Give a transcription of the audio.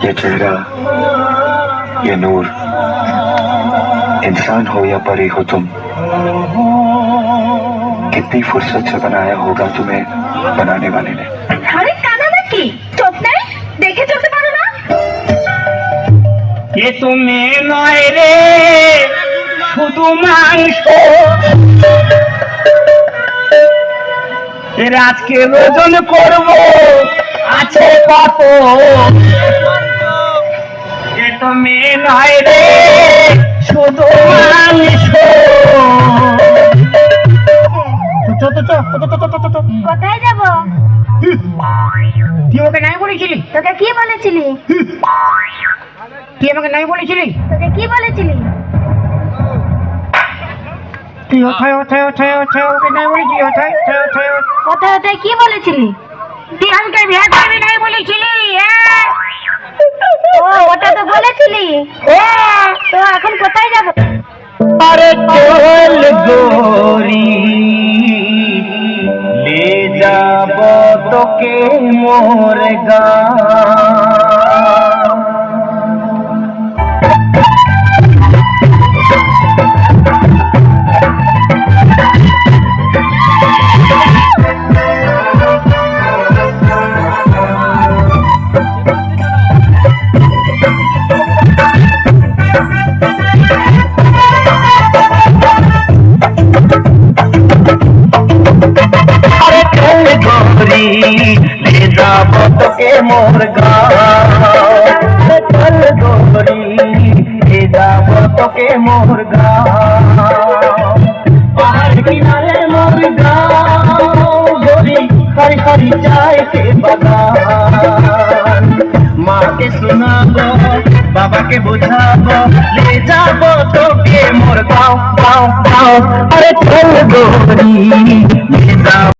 ये चेहरा, ये नूर, इंसान हो या परी हो तुम, कितनी फुर्सत से बनाया होगा तुम्हें बनाने वाले ने। अरे काना नाকি চোখ নাই দেখে চলতে পারো না? এ তুমি নয় রে শুধু মাংস, এর আজকে ওজন করব আছে কত। এ তুমি নয় রে শুধু মাংস। কোথায় যাব? তুই ওকে নাই বলেছিলি? তোকে কি বলেছিলি? তুই আমাকে নাই বলেছিলি? তোকে কি বলেছিলি? তুই ওঠায় ওঠায় ওঠায় ওঠায় ওকে নাই বলেছিলি? ওঠায় ওঠায় ওঠায় কোথায় কোথায় কি বলেছিলি? তুই আমাকে বিয়ে করবি নাই বলেছিলি? ও ওটা তো বলেছিলি। তো এখন কোথায় যাব? अरे चल गोरी ले जाबो तोके मोर गाँव। ले जाबो तोके मोर गाँव, चल गोरी ले जाबो तोके मोर गाँव। पहाड़ किनारे मोर गाँव गोरी, हरी हरी चाय के बगान। माँ के सुनाबो बाबा के बुझाबो, ले जाबो तोके मोर गाँव गाँव गाँव। अरे चल गोरी ले जाबो